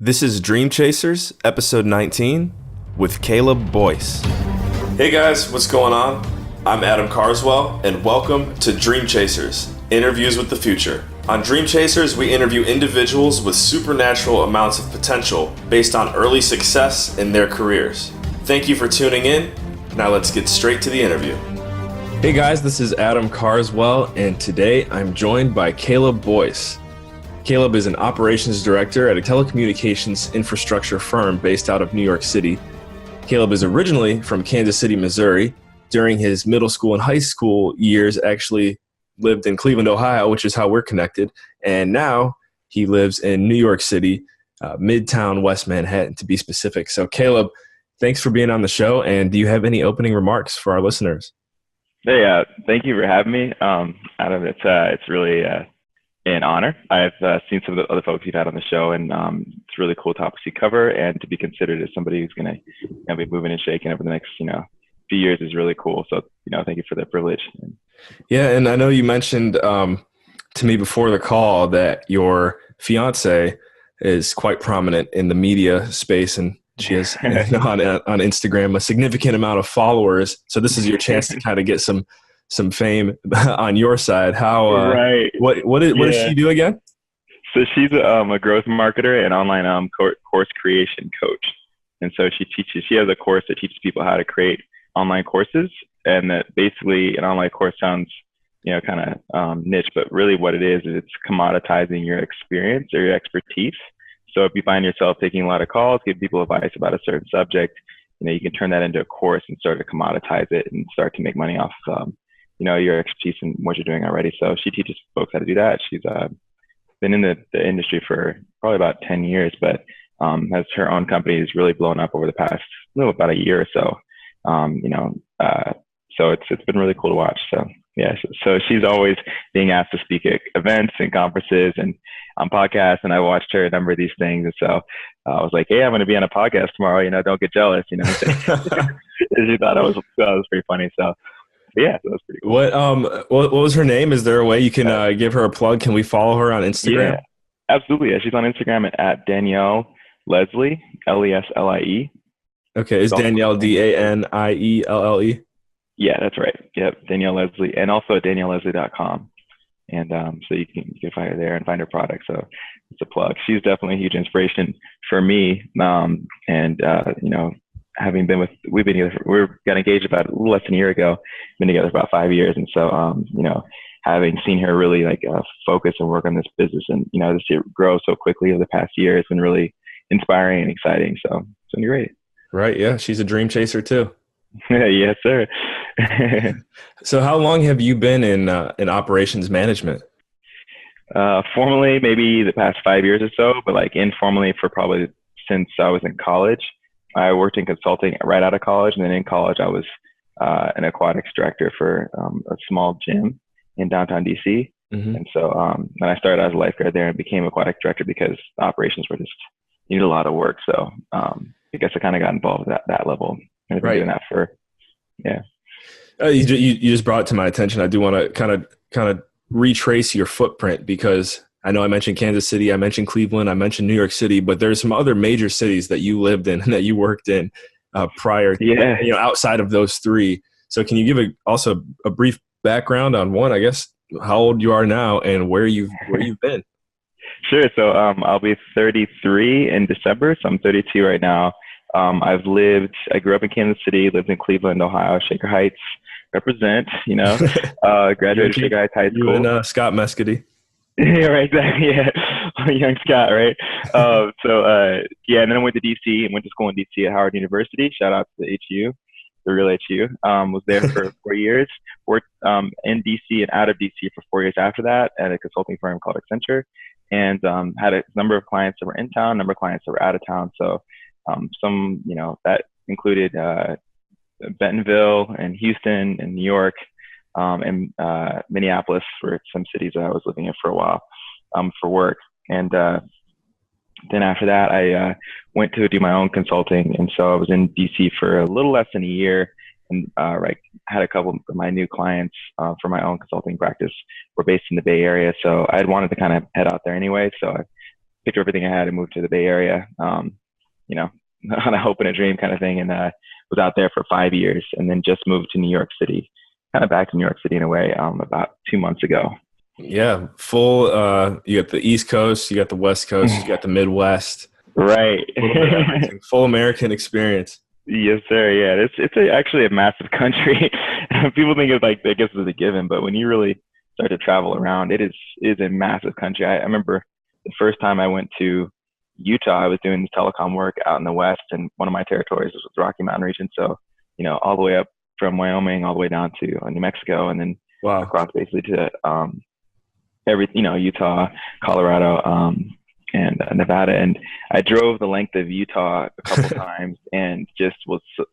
This is Dream Chasers, episode 19, with Caleb Boyce. Hey guys, what's going on? I'm Adam Carswell, and welcome to Dream Chasers, Interviews with the Future. On Dream Chasers, we interview individuals with supernatural amounts of potential based on early success in their careers. Thank you for tuning in. Now let's get straight to the interview. Hey guys, this is Adam Carswell, and today I'm joined by Caleb Boyce. Caleb is an operations director at a telecommunications infrastructure firm based out of New York City. Caleb is originally from Kansas City, Missouri. During his middle school and high school years, actually lived in Cleveland, Ohio, which is how we're connected. And now he lives in New York City, Midtown, West Manhattan, to be specific. So Caleb, thanks for being on the show. And do you have any opening remarks for our listeners? Hey, thank you for having me, Adam. It's really an honor. I've seen some of the other folks you've had on the show, and it's really cool topics you cover. And to be considered as somebody who's going to be moving and shaking over the next few years is really cool. So thank you for that privilege. Yeah, and I know you mentioned to me before the call that your fiance is quite prominent in the media space, and she has on Instagram a significant amount of followers. So this is your chance to kind of get some fame on your side. How right? What does she do again? So she's a growth marketer and online course creation coach, and so she has a course that teaches people how to create online courses. And that basically an online course sounds kind of niche, but really what it is it's commoditizing your experience or your expertise. So if you find yourself taking a lot of calls, give people advice about a certain subject, you can turn that into a course and start to commoditize it and start to make money off your expertise and what you're doing already. So she teaches folks how to do that. She's been in the industry for probably about 10 years, but has her own company has really blown up over the past about a year or so. So it's been really cool to watch. So yeah, so she's always being asked to speak at events and conferences and on podcasts, and I watched her a number of these things. And so I was like, hey, I'm going to be on a podcast tomorrow. Don't get jealous. She thought it was pretty funny. So yeah, so that's pretty cool. What was her name? Is there a way you can give her a plug? Can we follow her on Instagram? Yeah, absolutely. Yeah, she's on Instagram at Danielle Leslie, Leslie. Okay, is Danielle Danielle? Yeah, that's right. Yep, Danielle Leslie, and also at danielleleslie.com. And so you can find her there and find her product. So it's a plug. She's definitely a huge inspiration for me. Having been we've been together, we got engaged about a little less than a year ago, been together for about 5 years. And so, having seen her really focus and work on this business and, to see it grow so quickly over the past year, it's been really inspiring and exciting. So it's been great. Right. Yeah. She's a dream chaser too. Yes, sir. So how long have you been in operations management? Formally, maybe the past 5 years or so, but informally for probably since I was in college. I worked in consulting right out of college, and then in college I was an aquatics director for a small gym in downtown DC. Mm-hmm. And so then I started as a lifeguard there and became aquatic director because the operations were just needed a lot of work. So I guess I kind of got involved at that level. I've been doing that for, yeah. You just brought it to my attention. I do want to kind of retrace your footprint because I know I mentioned Kansas City, I mentioned Cleveland, I mentioned New York City, but there's some other major cities that you lived in and that you worked in prior, outside of those three. So can you give also a brief background on one, I guess, how old you are now and where you've been? Sure. So I'll be 33 in December. So I'm 32 right now. I grew up in Kansas City, lived in Cleveland, Ohio, Shaker Heights, represent, graduated Shaker Heights High School. You and Scott Mescudi. Yeah, right, exactly. Yeah, young Scott, right? And then I went to DC and went to school in DC at Howard University. Shout out to the HU, the real HU. Was there for 4 years. Worked in DC and out of DC for 4 years after that at a consulting firm called Accenture, and had a number of clients that were in town, a number of clients that were out of town. So that included Bentonville and Houston and New York. And Minneapolis were some cities that I was living in for a while for work. And then after that, I went to do my own consulting. And so I was in DC for a little less than a year and had a couple of my new clients for my own consulting practice were based in the Bay Area. So I had wanted to kind of head out there anyway. So I picked up everything I had and moved to the Bay Area, you know, on a hope and a dream kind of thing. And was out there for 5 years and then just moved to New York City, kind of back to New York City in a way, about 2 months ago. Yeah, full. You got the East Coast, you got the West Coast, you got the Midwest. Right. A little bit of everything. Full American experience. Yes, sir. Yeah, actually a massive country. People think it's like, I guess it's a given, but when you really start to travel around, it is a massive country. I remember the first time I went to Utah, I was doing telecom work out in the West, and one of my territories was the Rocky Mountain region. So, all the way up from Wyoming, all the way down to New Mexico, and then across basically to Utah, Colorado, and Nevada. And I drove the length of Utah a couple times and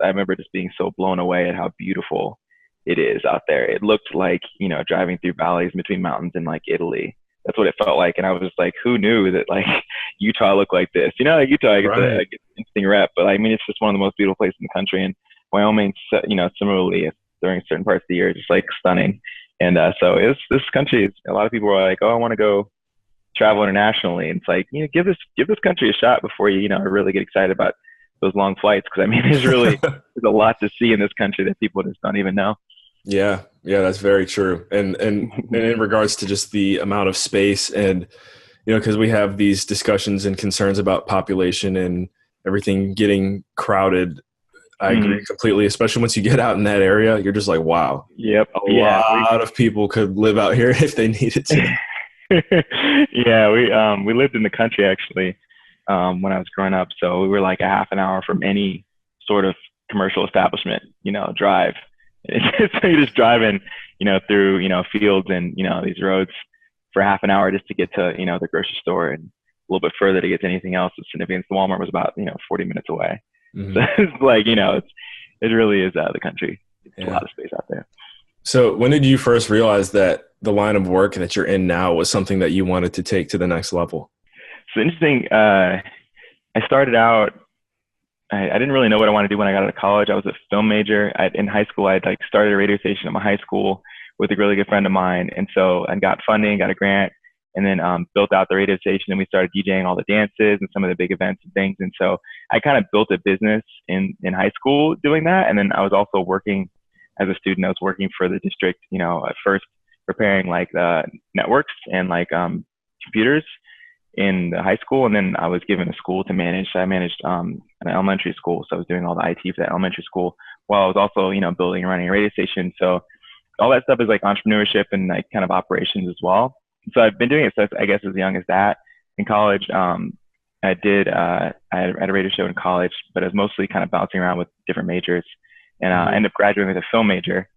I remember just being so blown away at how beautiful it is out there. It looked like, driving through valleys between mountains in like Italy. That's what it felt like. And I was just like, who knew that like Utah looked like this? Like Utah, I guess, an interesting rep, but I mean, it's just one of the most beautiful places in the country. And Wyoming, similarly, during certain parts of the year, it's just like stunning. And so this country, a lot of people are like, oh, I want to go travel internationally. And it's like, give this country a shot before you, really get excited about those long flights. Cause I mean, there's a lot to see in this country that people just don't even know. Yeah, that's very true. And in regards to just the amount of space and, because we have these discussions and concerns about population and everything getting crowded. I agree completely, especially once you get out in that area, you're just like, wow. Yep. A lot of people could live out here if they needed to. Yeah, we lived in the country actually when I was growing up. So we were like a half an hour from any sort of commercial establishment, drive. So you're just driving, through, fields and, these roads for half an hour just to get to, the grocery store, and a little bit further to get to anything else of significance. The Walmart was about, 40 minutes away. Mm-hmm. So it's like, it really is the country. It's a lot of space out there. So when did you first realize that the line of work that you're in now was something that you wanted to take to the next level? So interesting. I started out, I didn't really know what I wanted to do when I got out of college. I was a film major. In high school, I started a radio station at my high school with a really good friend of mine. And so I got funding, got a grant, and then built out the radio station, and we started DJing all the dances and some of the big events and things. And so I kind of built a business in high school doing that. And then I was also working as a student. I was working for the district, at first preparing like networks and like computers in the high school. And then I was given a school to manage. So I managed an elementary school. So I was doing all the IT for that elementary school while I was also, building and running a radio station. So all that stuff is like entrepreneurship and like kind of operations as well. So I've been doing it, I guess, as young as that. In college, I had a radio show in college, but I was mostly kind of bouncing around with different majors. And I ended up graduating with a film major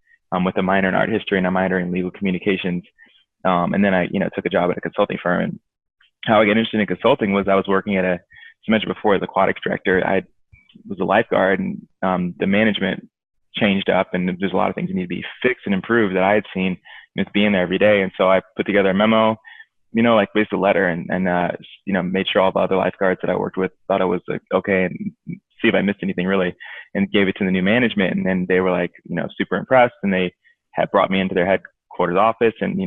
with a minor in art history and a minor in legal communications. And then I, took a job at a consulting firm. And how I got interested in consulting was I was working at as I mentioned before, as aquatics director. I was a lifeguard, and the management changed up, and there's a lot of things that need to be fixed and improved that I had seen just being there every day. And so I put together a memo, like basically a letter, and made sure all the other lifeguards that I worked with thought it was okay, and see if I missed anything really, and gave it to the new management. And then they were like, super impressed, and they had brought me into their headquarters office and,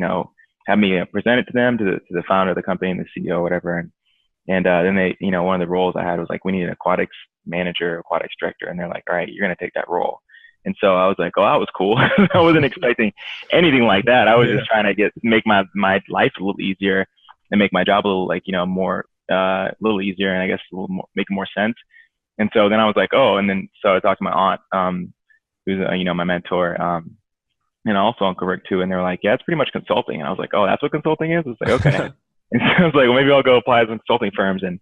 had me present it to them, to the founder of the company and the CEO, whatever. And then they, one of the roles I had was like, we need an aquatics manager, aquatics director. And they're like, all right, you're going to take that role. And so I was like, oh, that was cool. I wasn't expecting anything like that. I was just trying to make my life a little easier and make my job a little more, a little easier, and I guess a little more, make more sense. And so then I was like, oh, and then so I talked to my aunt, who's my mentor, and also Uncle Rick too. And they were like, yeah, it's pretty much consulting. And I was like, oh, that's what consulting is? It's like, okay. And so I was like, well, maybe I'll go apply to consulting firms. And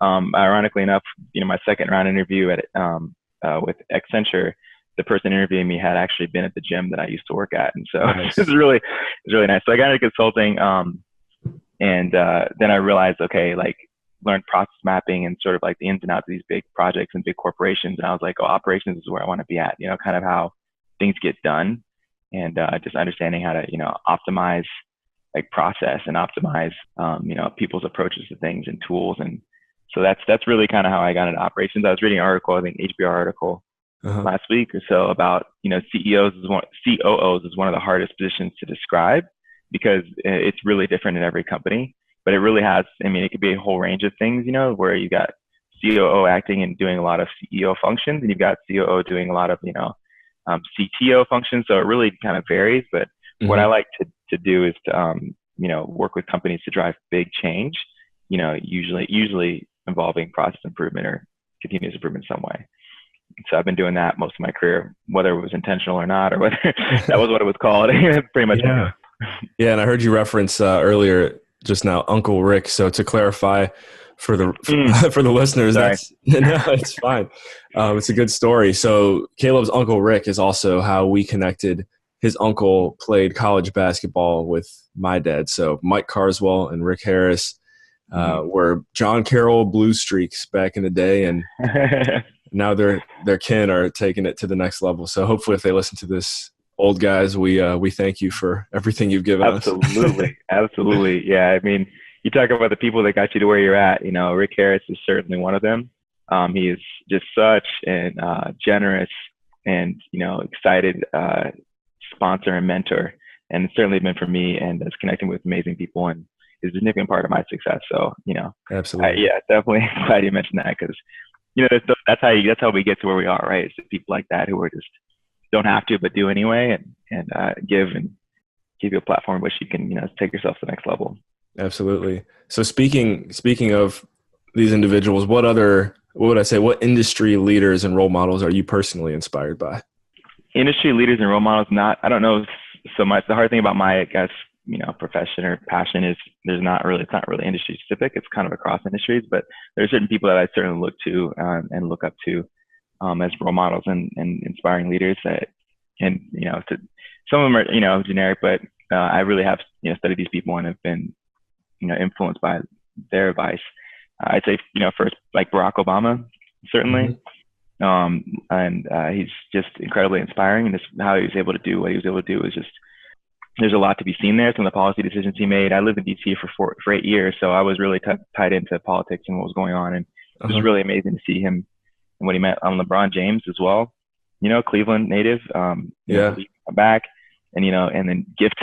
ironically enough, my second round interview with Accenture, the person interviewing me had actually been at the gym that I used to work at. And so nice. It was really nice. So I got into consulting, and then I realized, okay, like learned process mapping and sort of like the ins and outs of these big projects and big corporations. And I was like, oh, operations is where I want to be at, kind of how things get done, and just understanding how to, optimize like process and optimize, people's approaches to things and tools. And so that's really kind of how I got into operations. I was reading an article, I think HBR article, last week or so about, COOs is one of the hardest positions to describe, because it's really different in every company. but it really has, I mean, it could be a whole range of things, you know, where you got COO acting and doing a lot of CEO functions, and you've got COO doing a lot of, you know, CTO functions. So it really kind of varies. But what I like to do is to, you know, work with companies to drive big change, you know, usually involving process improvement or continuous improvement in some way. So I've been doing that most of my career, whether it was intentional or not, or whether that was what it was called. Pretty much. Yeah. Yeah. And I heard you reference earlier just now, Uncle Rick. So to clarify for the for the listeners, Sorry. that's no, it's fine. It's a good story. So Caleb's Uncle Rick is also how we connected. His uncle played college basketball with my dad. So Mike Carswell and Rick Harris were John Carroll Blue Streaks back in the day, and now their kin are taking it to the next level. So hopefully, if they listen to this, old guys, we thank you for everything you've given us. Absolutely. Yeah, I mean, you talk about the people that got you to where you're at. You know, Rick Harris is certainly one of them. He is just such an generous and, you know, excited sponsor and mentor, and it's certainly been for me, and it's connecting with amazing people and is a significant part of my success. So, you know, absolutely, yeah, definitely glad you mentioned that, because, you know, that's how we get to where we are, right? It's just people like that who are just don't have to but do anyway, and give you a platform which you can, you know, take yourself to the next level. Absolutely. So speaking of these individuals, what industry leaders and role models are you personally inspired by? Industry leaders and role models, I don't know so much. The hard thing about my, I guess, you know, profession or passion is it's not really industry specific. It's kind of across industries, but there are certain people that I certainly look to and look up to as role models and inspiring leaders that, and, you know, some of them are, you know, generic, but I really have, you know, studied these people and have been, you know, influenced by their advice. I'd say, you know, first, like Barack Obama, certainly. And he's just incredibly inspiring, and just how he was able to do what he was able to do is just, there's a lot to be seen there. Some of the policy decisions he made. I lived in DC for 8 years, so I was really tied into politics and what was going on, and it was really amazing to see him and what he meant on LeBron James as well. You know, Cleveland native, you know, come back and, you know, and then gift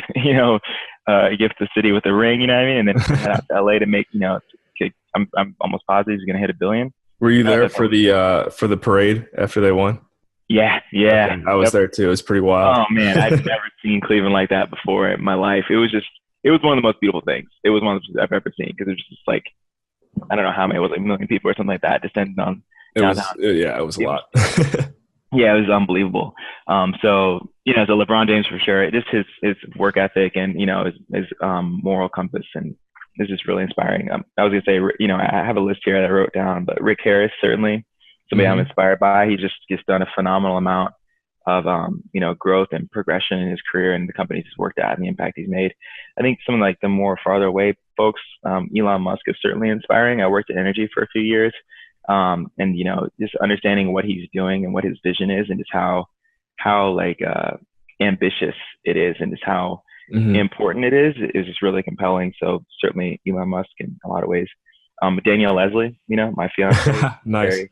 the city with a ring, you know what I mean? And then head out to LA to make, you know, I'm almost positive he's going to hit $1 billion. Were you there for the parade after they won? Yeah. Okay, I was there too. It was pretty wild. Oh man, I've never seen Cleveland like that before in my life. It was one of the most beautiful things. It was one of the I've ever seen, because it was just like, I don't know how many, it was like 1 million people or something like that descending on. It was a lot. Yeah, it was unbelievable. So, you know, so LeBron James for sure, just his work ethic and, you know, his moral compass, and it's just really inspiring. I was gonna say, you know, I have a list here that I wrote down, but Rick Harris, certainly somebody I'm inspired by. He just done a phenomenal amount of, you know, growth and progression in his career and the companies he's worked at and the impact he's made. I think some of like the more farther away folks, Elon Musk is certainly inspiring. I worked at energy for a few years. And, you know, just understanding what he's doing and what his vision is, and just how like ambitious it is, and just how important it is just really compelling. So certainly Elon Musk in a lot of ways. Danielle Leslie, you know, my fiance. Nice.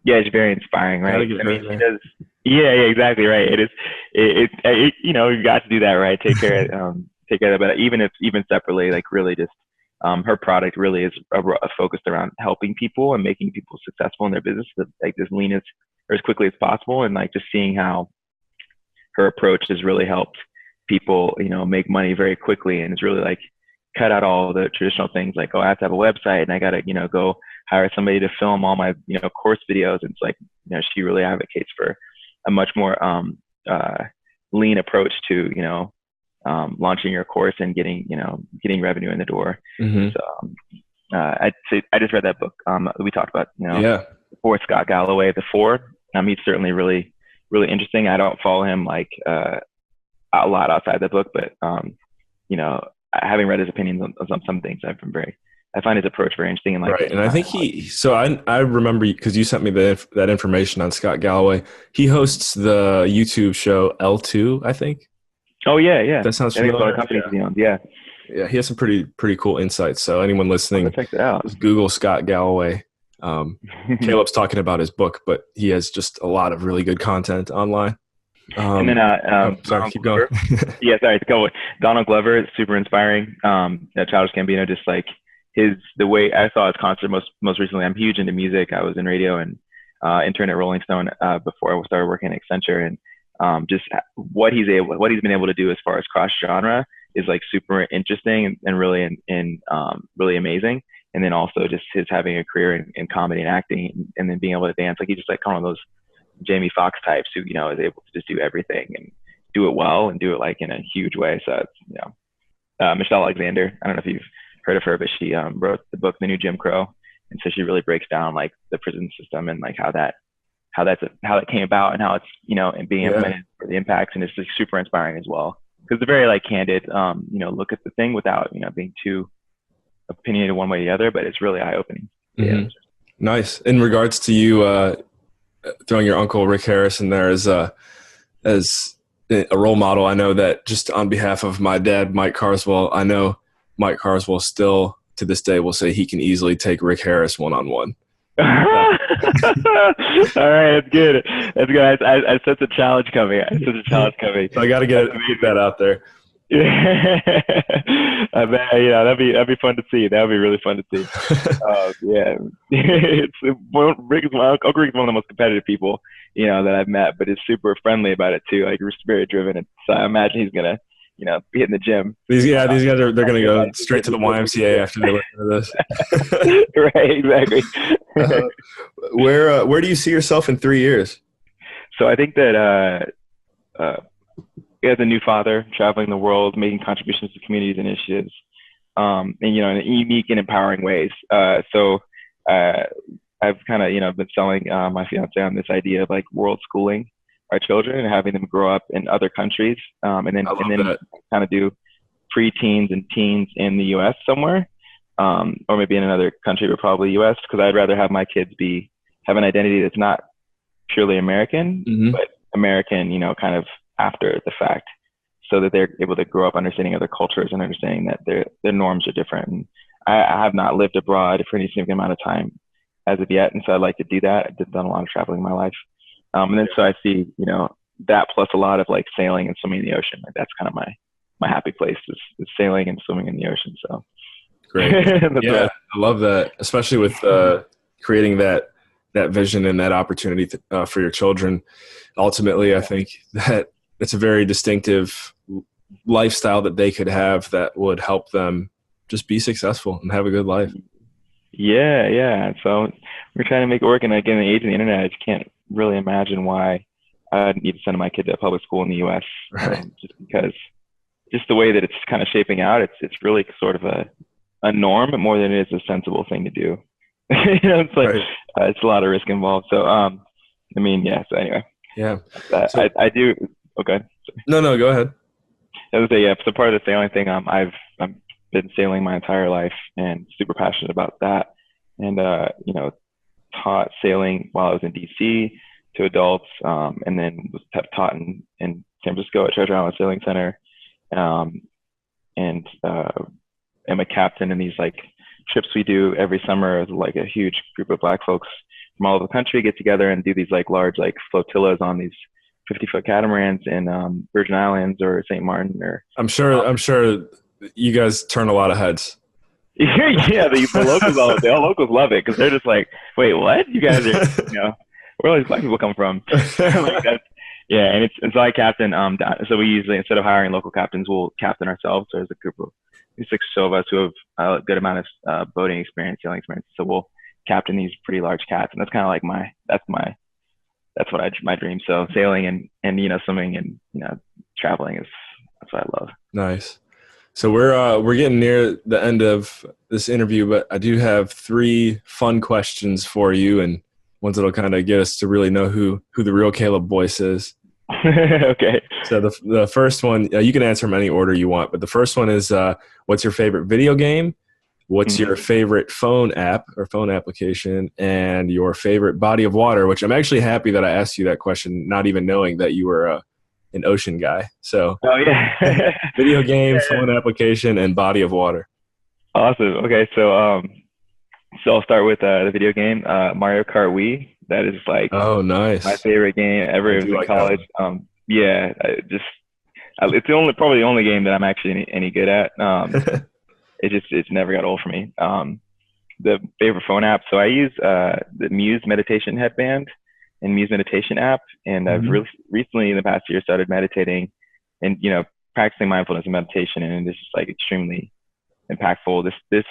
It's very inspiring, right? I mean, she does. Yeah, exactly right. It you know, you got to do that, right? Take care of that. But even separately, like really just. Her product really is focused around helping people and making people successful in their business, like as lean as or as quickly as possible. And like just seeing how her approach has really helped people, you know, make money very quickly, and it's really like cut out all the traditional things like, oh, I have to have a website and I got to, you know, go hire somebody to film all my, you know, course videos. And it's like, you know, she really advocates for a much more lean approach to, you know, launching your course and getting revenue in the door. So I just read that book we talked about, you know, before, Scott Galloway, The Four. He's certainly really, really interesting. I don't follow him like a lot outside the book, but you know, having read his opinions on some things, I find his approach very interesting. And like, right. And I think I remember, because you sent me that information on Scott Galloway. He hosts the YouTube show L2, I think. Oh yeah. That sounds familiar. I think a lot of companies he owns. Yeah. He has some pretty cool insights. So anyone listening, check it out. Just Google Scott Galloway. Caleb's talking about his book, but he has just a lot of really good content online. And then, sorry, keep going. Sorry to go with Donald Glover. It's super inspiring. Childish Gambino, just like the way I saw his concert most recently. I'm huge into music. I was in radio and intern at Rolling Stone before I started working at Accenture, and just what he's been able to do as far as cross genre is like super interesting and really really amazing. And then also just his having a career in comedy and acting, and then being able to dance. Like he's just like kind of those Jamie Foxx types who, you know, is able to just do everything and do it well and do it like in a huge way. So it's, you know, Michelle Alexander, I don't know if you've heard of her, but she wrote the book The New Jim Crow, and so she really breaks down like the prison system and like how that came about and how it's, you know, and being implemented for the impacts. And it's like super inspiring as well, because it's a very like candid you know, look at the thing without, you know, being too opinionated one way or the other, but it's really eye-opening. Mm-hmm. Nice. In regards to you throwing your uncle Rick Harris in there as a role model, I know that just on behalf of my dad, Mike Carswell, I know Mike Carswell still to this day will say he can easily take Rick Harris one-on-one. All right, that's good. That's good. I sense a challenge coming. So I got to get that out there. I bet, yeah, that'd be fun to see. That'd be really fun to see. Yeah, Uncle Rick is one of the most competitive people, you know, that I've met, but he's super friendly about it too. Like, he's very driven, and so I imagine he's gonna, you know, be hitting the gym. These guys they're gonna go straight to the YMCA after they listen to this. Right, exactly. Where do you see yourself in 3 years? So I think that as a new father, traveling the world, making contributions to communities initiatives, and, you know, in unique and empowering ways. So I've kind of, you know, been selling my fiance on this idea of like world schooling our children and having them grow up in other countries, and then kind of do pre-teens and teens in the U.S. somewhere, or maybe in another country, but probably U.S. Because I'd rather have my kids have an identity that's not purely American, but American, you know, kind of after the fact, so that they're able to grow up understanding other cultures and understanding that their norms are different. And I have not lived abroad for any significant amount of time as of yet, and so I'd like to do that. I've done a lot of traveling in my life, and then so I see, you know, that plus a lot of like sailing and swimming in the ocean. Like, that's kind of my happy place is sailing and swimming in the ocean. So great. Yeah, I love that, especially with creating that vision and that opportunity for your children. Ultimately, I think that it's a very distinctive lifestyle that they could have that would help them just be successful and have a good life. Yeah. So we're trying to make it work. And again, in the age of the internet, I just can't really imagine why I'd need to send my kid to a public school in the U.S. Right. Just because, just the way that it's kind of shaping out, it's really sort of a norm more than it is a sensible thing to do. You know, it's like, it's a lot of risk involved. So, I mean, yeah. So anyway. Yeah. I do. Okay. No, go ahead. I was gonna say, yeah. So part of the sailing thing, I've been sailing my entire life and super passionate about that. And, you know, taught sailing while I was in DC to adults, and then have taught in San Francisco at Treasure Island Sailing Center, and am a captain in these like trips we do every summer. Like a huge group of Black folks from all over the country get together and do these like large like flotillas on these 50-foot catamarans in Virgin Islands or St. Martin. Or I'm sure you guys turn a lot of heads. Yeah, the locals love it, because they're just like, wait, what? You guys are, you know, where all these Black people come from? Like, yeah, and so I captain. So we usually, instead of hiring local captains, we'll captain ourselves. So there's a group of 6 of us who have a good amount of boating experience, sailing experience. So we'll captain these pretty large cats, and that's kind of like my dream. So sailing and you know, swimming and, you know, traveling that's what I love. Nice. So we're getting near the end of this interview, but I do have 3 fun questions for you, and ones that'll kind of get us to really know who the real Caleb Boyce is. Okay. So the first one, you can answer them any order you want, but the first one is, what's your favorite video game? What's your favorite phone app or phone application, and your favorite body of water? Which I'm actually happy that I asked you that question, not even knowing that you were an ocean guy. So, video game, phone application, and body of water. Awesome. Okay, so I'll start with the video game, Mario Kart Wii. That is like, oh, nice, my favorite game ever. It was in college. Yeah, it's probably the only game that I'm actually any good at. it's never got old for me. The favorite phone app. So I use the Muse meditation headband and Muse meditation app. And I've really recently in the past year started meditating and, practicing mindfulness and meditation. And it's just like extremely impactful. This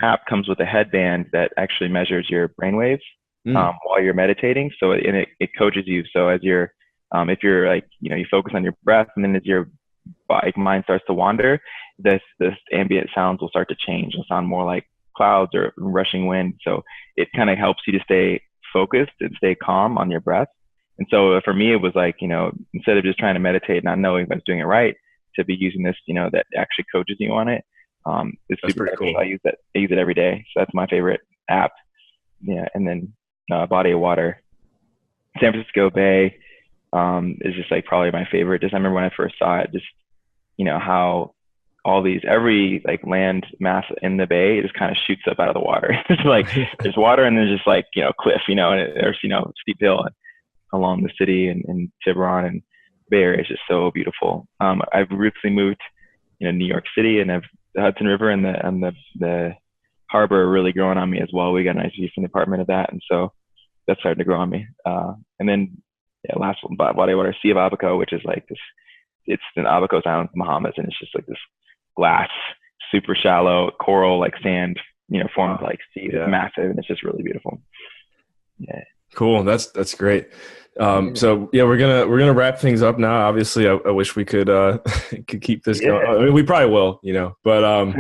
app comes with a headband that actually measures your brainwaves while you're meditating. So it coaches you. So as you're, if you're like, you focus on your breath, and then as your mind starts to wander, this ambient sounds will start to change. It'll sound more like clouds or rushing wind. So it kind of helps you to stay focused and stay calm on your breath. And so for me, it was like, instead of just trying to meditate, not knowing if I was doing it right, to be using this, that actually coaches you on it. It's That's super pretty cool. I use it every day. So that's my favorite app. Yeah. And then Body of Water, San Francisco Bay is just like probably my favorite. Just I remember when I first saw it, just, how every like land mass in the bay, it just kind of shoots up out of the water. It's like there's water and there's just like, cliff, and there's, steep hill along the city and Tiburon and Bay Area is just so beautiful. I've recently moved, New York City, and the Hudson River and the harbor are really growing on me as well. We got a nice view from the apartment of that. And so that's starting to grow on me. And then last one, Body of Water, Sea of Abaco, which is like this, it's in Abaco Island, Bahamas. And it's just like this glass, super shallow coral, like sand, formed like sea. It's massive, and it's just really beautiful. Yeah. Cool. That's great. So we're gonna wrap things up now. Obviously, I wish we could could keep this going. I mean, we probably will, But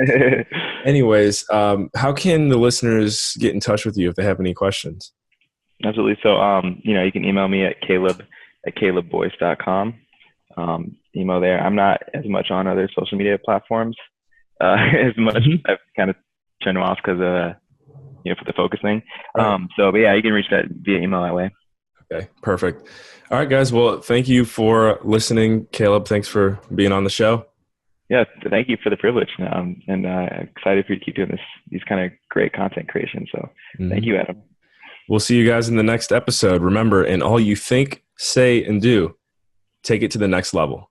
anyways, how can the listeners get in touch with you if they have any questions? Absolutely. So you can email me at caleb@calebboyce.com. Email there. I'm not as much on other social media platforms as much. I've kind of turned them off because of for the focus thing. Right. But you can reach that via email that way. Okay, perfect. All right, guys. Well, thank you for listening. Caleb, thanks for being on the show. Yeah, thank you for the privilege. And excited for you to keep doing these kind of great content creation. So thank you, Adam. We'll see you guys in the next episode. Remember, in all you think, say, and do, take it to the next level.